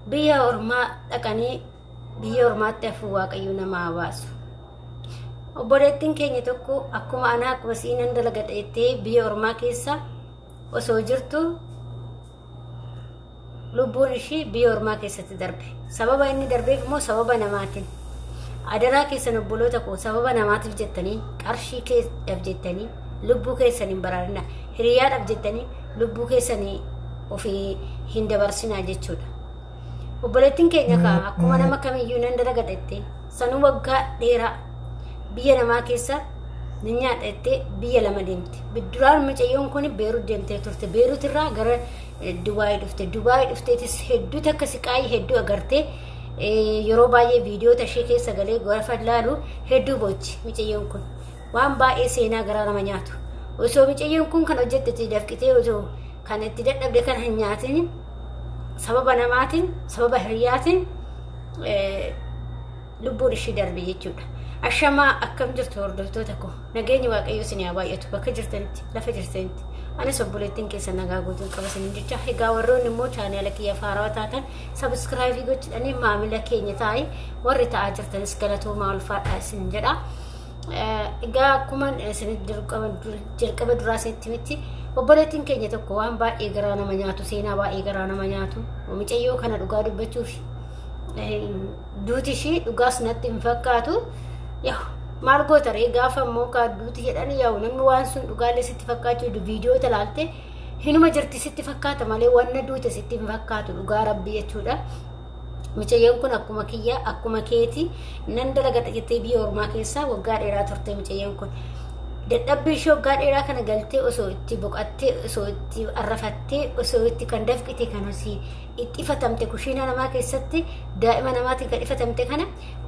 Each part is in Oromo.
biyya ormaa dhaqanii biyya ormaatti hafuu waaqayyo nama baasu. Obboleettiin keenya tokko akkuma anaa akkuma siinan dalagadheettee biyya ormaa keessa osoo jirtu lubbuun ishii biyya ormaa keessatti darbe. Sababa inni darbeef immoo sababa namaatiin. Adaraa keessan obboloota koo sababa namaatiif jettanii qarshii keessaaf jettanii lubbuu keessan hin baraarina. Hiriyaadhaaf jettanii lubbuu keessanii ofii hin dabarsinaa jechuudha. Obboleettiin keenya kaa akkuma nama kamiyyuu nan dalagadheettee sanuu waggaa dheeraa biyya namaa keessa ni nyaadhattee biyya lama deemte. Bidduraan mucayyoon kun Beerut deemtee turte. Beerut irraa gara Dubaay dhufte. Dubaay dhufteetis hedduu takka siqaayii hedduu agartee yeroo baay'ee viidiyoota ishee keessa galee gaafa ilaalu hedduu bochi mucayyoon kun. Waan baay'ee seenaa garaa nama nyaatu. Osoo mucayyoon kun kan hojjettetti dafqitee osoo kan itti dadhabde kan hin nyaatin sababa namaatiin sababa hiriyaatiin lubbuun ishii darbe jechuudha. Ashamaa akkam jirtu hordoftoota koo nageenyi waaqayyo isin haa baay'atu bakka jirtanitti lafa jirtanitti anis obboleettiin keessa nagaa guutuun qaba isin jecha egaa warroonni immoo chaanaala kiyya faarawaa taatan sabskraayibii gochuudhaan maamila keenya taa'ee warri ta'aa jirtanis galatoomaa ulfaadhaa isin jedha. Egaa akkuma isin jalqaba duraa isinitti miti obboleettiin keenya tokko waan baay'ee garaa nama nyaatu seenaa baay'ee garaa nama nyaatu mucayyoo kana dhugaa dubbachuuf duuti ishii dhugaas natti hin fakkaatu. Yaa maal goota ree gaafa immoo kaadduuti jedhanii yaa namni waan sun dhugaalee sitti fakkaachuu viidiyoo talaalte hinuma jirti sitti fakkaata malee wanna duute sitti hin fakkaatu dhugaa rabbii jechuudha. Mucayyoon kun akkuma kiyya akkuma keeti nan dalagadha jettee biyya ormaa keessaa waggaa dheeraa turte mucayyoon kun. Dadhabbii ishee waggaa dheeraa kana galtee osoo itti boqattee osoo itti arrafattee osoo itti kan dafqite kan osii itti ifatamte kushiina namaa keessatti daa'ima namaatiin kan ifatamte kana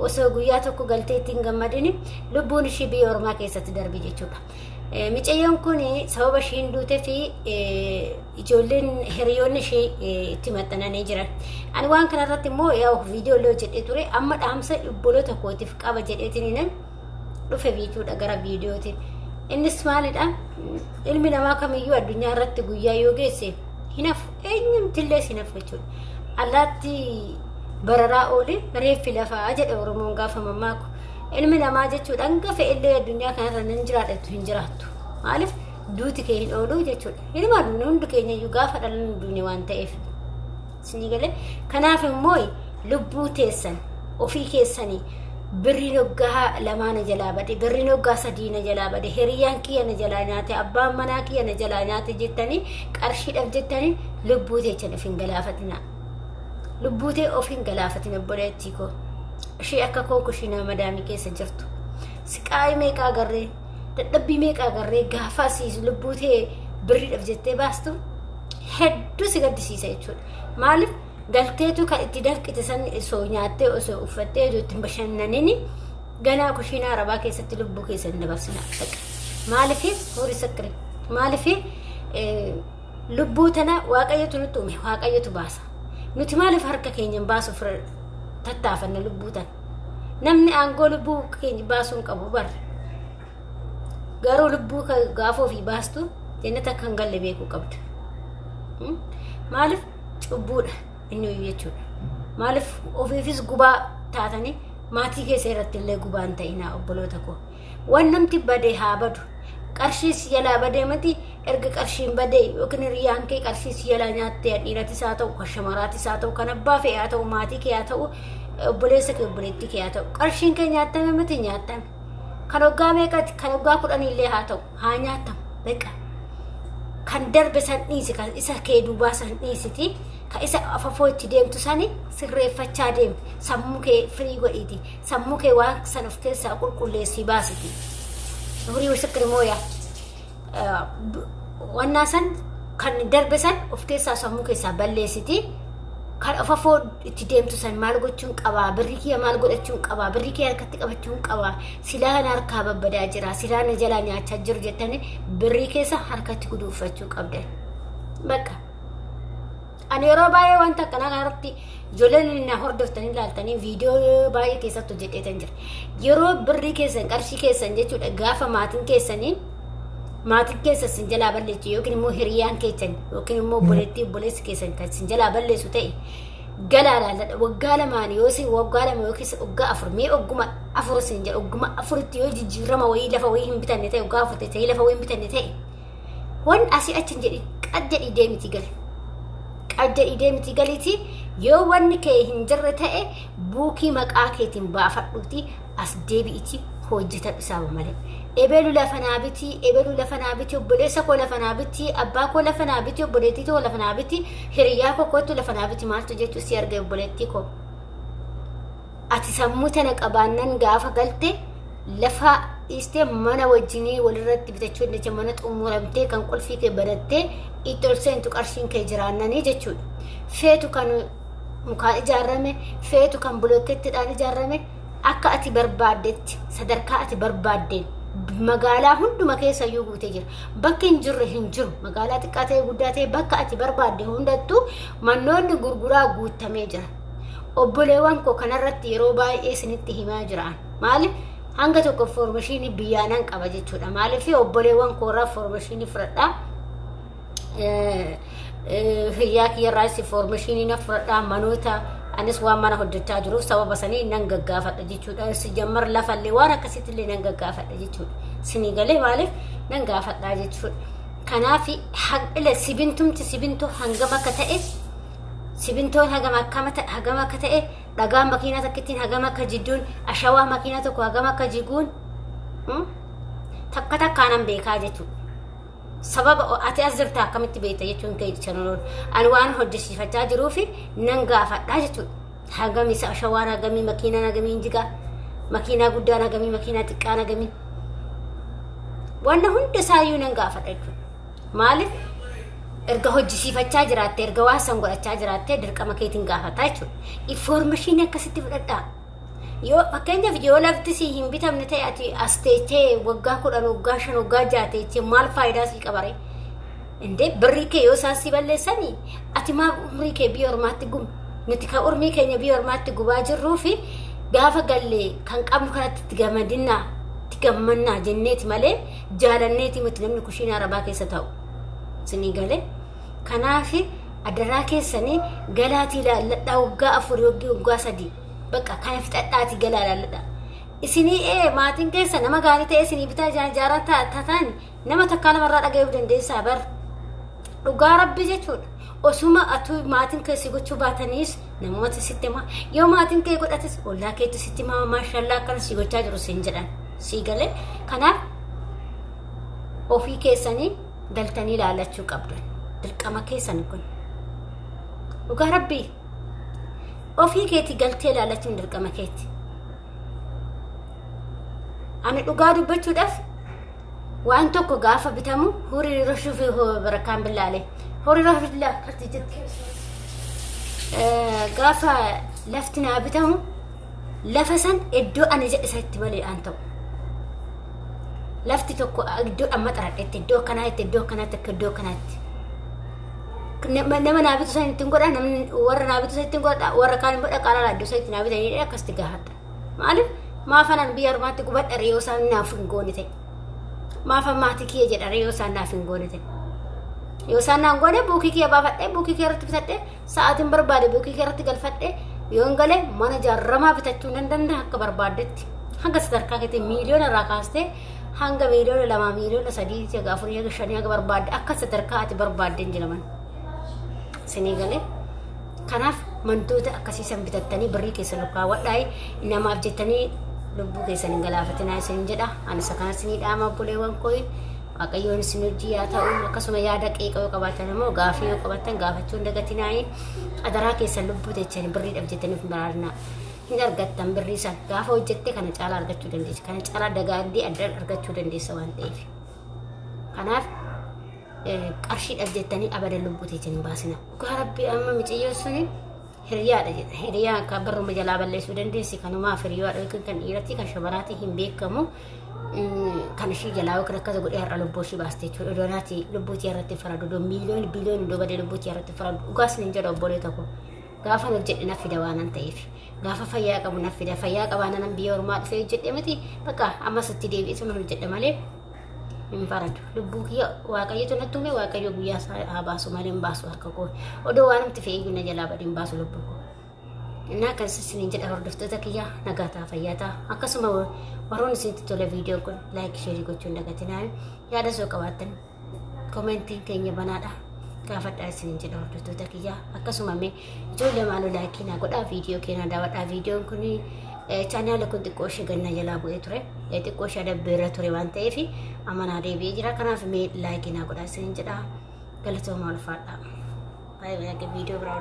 osoo guyyaa tokko galtee ittiin gammadini lubbuun ishee biyya ormaa keessatti darbe jechuudha. Mucayyoon kun sababa ishiin duutee fi ijoolleen hiriyoonni ishee itti maxxananii jiran. Ani waan kanarratti immoo yaa viidiyoo loo jedhee ture amma dhaamsa obboloota kootiif qaba jedheetiin dhufe jechuudha gara viidiyootiin. Innis maalidha ilmi namaa kamiyyuu addunyaa irratti guyyaa yoo geesse hinaf eenyumtillee sinaf jechuudha. Allaatti bararaa oole reeffi lafaa jedhe Oromoon gaafa mammaaku. Ilmi namaa jechuudha hangafa illee addunyaa kanarra nan jiraadhattu hin jiraattu. Maaliif duuti kee hin oolu jechuudha. Ilma hundi keenya iyyuu gaafa dhalan duune waan ta'eef. Isinii galee kanaaf immoo lubbuu teessan ofii keessanii birri noggaa lamaana jalaa bade birri noggaa sadiina jalaa bade hiriyaan kiyya na jalaa nyaate abbaan manaa kiyya na jalaa nyaate jettanii qarshiidhaaf jettanii lubbuu teechan of hin galaafatina. Lubbuu tee of hin galaafatina obboleettii koo. Ishee akka koo kushiinaa madaamii keessa jirtu. Siqaayii meeqa agarree dadhabbii meeqa agarree gaafa asiis lubbuu tee birriidhaaf jettee baastu hedduu si gaddisiisa jechuudha. Maaliif galteetu kan itti dafqite san osoo nyaattee osoo uffattee osoo ittiin bashannanini ganaa kushiinaa arabaa keessatti lubbuu keessa hin dabarsina. Maaliif horii sakkire maaliif lubbuu tana waaqayyotu nutti uume waaqayyotu baasa. Nuti maaliif harka keenyan baasuuf tattaafanna lubbuu tana. Namni aangoo lubbuu keenya baasuun qabu barre. Garuu lubbuu gaafa ofii baastu jennata kan galle beekuu qabda. Maaliif cubbuudha inni jechuudha. Maaliif ofiifis gubaa taatanii maatii keessa irratti illee gubaan ta'inaa obboloota koo. Waan namti badee haa badu. Qarshiis yalaa badee mati erga qarshiin badee yookiin hiriyaan kee qarshiis yalaa nyaattee dhiiratis haa ta'u kan shamarraatis haa ta'u kan abbaa fe'ee haa ta'u maatii kee haa ta'u obboleessa kee obboleettii kee haa ta'u qarshiin kee nyaattame mati nyaattame. Kan waggaa meeqatti kan waggaa 10 illee haa ta'u haa nyaatamu beekaa. Kan darbe san dhiisi kan isa kee duubaa san dhiisiti kan isa afafoo itti deemtu sani sirreeffachaa deemu sammuu kee firii godhiiti sammuu kee waan san of keessaa qulqulleessii baasiti. Horii wasakkiri mooyaa wannaa san kan darbe san of keessaa sammuu keessaa balleessiti kan afafoo itti deemtu san maal gochuun qabaa birrii kee maal godhachuun qabaa birrii kee harkatti qabachuun qabaa silaa kana harkaa babbadaa jira silaa na jalaa nyaachaa jiru jettanii birrii keessa harkatti guduunfachuu qabdan. Bakka ani yeroo baay'ee wanta akkanaa kanarratti ijoolleen na hordoftanii ilaaltanii viidiyoo baay'ee keessatti hojjedheetan jira. Yeroo birrii keessan qarshii keessan jechuudha gaafa maatiin keessanii maatiin keessan sin jalaa balleessu yookiin immoo hiriyaan keessan yookiin immoo obboleettii obboleessi keessan kan sin jalaa balleessu ta'e galaalalladha waggaa lamaan yoo si waggaa lama yookiis waggaa afur mee ogguma afur sin jedha ogguma afuritti yoo jijjiirama wayii lafa wayii hin bitanne ta'e waggaa afurtti ta'e lafa wayii hin bitanne ta'e wan asii achin jedhi qaddadhi deemiti gali qaddadhi deemiti galiti yoo wanni kee hin jirre ta'e buukii maqaa keetiin baafadhuuti as deebi'iti hojjeta isaaba malee ebelu lafa naabiti obboleessa koo lafa naabiti abbaa koo lafa naabiti obboleettii koo lafa naabiti hiriyaa koo kootu lafa naabiti maaltu jechuu si arge obboleettii koo ati sammuu tana qabaannan gaafa galte lafa istee mana wajjinii walirratti bitachuu dandeecha mana xumuramtee kan qolfii kee banattee itti ol seentu qarshiin kee jiraannanii jechuudha feetu kan mukaan ijaarrame feetu kan bulookettidhaan ijaarrame akka ati barbaaddetti sadarkaa ati barbaaddeen magaalaa hunduma keessa iyyuu guutee jira bakki hin jirre hin jiru magaalaa xiqqaa ta'e guddaa ta'e bakka ati barbaadde hundattuu mannoonni gurguraa guutamee jira obboleewwan koo kanarratti yeroo baay'ee isinitti himaa jiraan maali hanga tokko foormeeshinii biyyaanan qaba jechuudha maaliif obboleewwan koorraa foormeeshinii fudhadhaa hiriyaa kiyyarraas foormeeshinii na fudhadhaa manoota anis waan mana hojjechaa jiruuf sababa sanii nan gaggaafadha jechuudha si jammar lafallee waan akkasitti illee nan gaggaafadha jechuudha sinii galee maaliif nan gaafadhaa jechuudha kanaaf haqile sibintoo hangam akka ta'e sibintoon hagam akka ta'e dhagaa makiinaa takkittiin hagam akka jidduun ashawaa makiinaa tokko hagam akka jiguun takka takkaanan beekaa jechuudha sababa ati as jirta akkamitti beekta jechuun kee channel an waan hojjisiifachaa jiruuf nan gaafadhaa jechuudha hagam isa ashawaan hagamii makiinaan hagamii injigaa makiinaa guddaan hagamii makiinaa xiqqaan hagamii wanna hunda isaayyuu nan gaafadha jechuudha maaliif erga hojjisiifachaa jiraatte erga waan san godhachaa jiraatte dirqama keetiin gaafataa jechuudha information akkasitti fudhadhaa yoo fakkeenyaaf yoo lafti si hin bitamne ta'e ati asteetee waggaa 10 waggaa 5 waggaa 6 ta'e maal faayidaa si qabare inde birrii kee yoo saasi balleessanii ati maa umrii kee biyya ormaatti gum nuti kan urmii keenya biyya ormaatti gubaa jirruu fi gaafa gallee kan qabnu kanatti itti gammannaa jenneeti malee jaalanneeti miti namni kushiina arabaa keessa ta'u sinii galee kanaaf adaraa keessanii galaatii laalladhaa waggaa 4 waggaa 3 bakka kana fixadhaati galaalalladha isinii maatiin keessa nama gaarii ta'e isinii bitaa jaaran taatan nama takkaa namarraa dhagayuu dandeessaa bar dhugaa rabbi jechuudha osuma atu maatiin keessi gochuu baataniis namoota sitti ma yoo maatiin kee godhatis ollaa keetti sitti ma maashaallah akkana si gochaa jiru siin jedhan sii galee kanaaf ofii keessanii galtanii ilaalachuu qabdan dirqama keessan kun dhugaa rabbii ofii keetti galtee ilaalachuun dirqama keetti ani dhugaa dubbachuudhaaf waan tokko gaafa bitamu horii rashuufi barakaan billaale horii rafidla kartijitti gaafa lafti naa bitamu lafa san iddoo ani jedhisatti malee aan ta'u lafti tokko iddoo amma xaradhetti iddoo kanaatti iddoo kanaatti nama naabitu san ittiin godha namni warra naabitu san ittiin godha warra kaan godha qaala iddoo san ittiin naabitanii akkasitti gaafadha maaliif maafanan biyya ormaatti gubadha reeyoo isaan naaf hin goone ta'e maafan maatii kiyya jedha reeyoo isaan naaf hin goone ta'e yoo isaan naan goone buukii kiyya baafadhe buukii kiyya irratti bitadhe sa'aatiin barbaade buukii kiyya irratti galfadhe yoon galee mana jaarramaa bitachuu nan danda'a akka barbaaddetti hanga sadarkaa keetti miiliyoona irraa kaastee hanga miiliyoona 2 miiliyoona 3 hanga 4 hanga 5 hanga barbaadde akka sadarkaa ati barbaadden jedhaman sinii galee kanaaf mantoota akkasiisan bitattanii birrii keessa lukkaawwadhaa namaaf jettanii lubbuu keessan hin galaafatinaa isin jedha ani isa kana sinii dhaama obboleewwan koo waaqayyoon isin hojii yaa ta'u akkasuma yaada qeeqa yoo qabaatan immoo gaafii yoo qabaatan gaafachuun dagatinaa adaraa keessan lubbuu teessanii birrii dhabjettaniif baraarnaa hin argattan birrii san gaafa hojjette kana caalaa argachuu dandeessa kana caalaa dagaagdee adda argachuu dandeessa waan ta'eef kanaaf qarshii dhabjettanii abadan lubbuu teessanii baasina dhugaa rabbii amma miciyoo suni hiriyaadha jedha hiriyaa akka barruma jalaa balleessuu dandeessi kanumaaf hiriyaadha yookiin kan dhiiratti kan shabaraatti hin beekamu kan ishii jalaa yookiin akkasa godhee har'a lubbuu ishii baaste jechuudha doonaati lubbuutii irratti faradu doo miiliyooni biliyooni doo badee lubbuutii irratti faradu dhugaas ni jedha obbolee tokko gaafa hojjedhe na fida waanan ta'eef gaafa fayyaa qabu na fida fayyaa qabaanan biyya ormaa dhufee hojjedhe miti bakka ammas itti deebi'ee sun hojjedhe malee hin faradu lubbuu kiyya waaqayyotu natti uume waaqayyo guyyaa haa baasu malee hin baasu harka koo odoo waan nuti fe'ee na jalaa badeen baasu lubbuu koo Innaa kan isiniin jedha hordoftoota kiyya nagaataa fayyataa akkasuma warroon isinitti tole viidiyoo kun laayik sheerii gochuun dagatinaa yaada soo qabaattan komentiin keenya banaadha gaafadhaa isiniin jedha hordoftoota kiyya akkasuma mee ijoollee maaloo laayikii naa godhaa viidiyoo keenyaa daawwadhaa viidiyoon kun chaanaala kun xiqqoo ishee gannaa jalaa bu'ee ture xiqqoo ishee adabbeerra ture waan ta'eef amanaa deebi'ee jira kanaaf mee laayikii naa godhaa isiniin jedha galatoomaa ulfaadha baay'ee viidiyoo biraa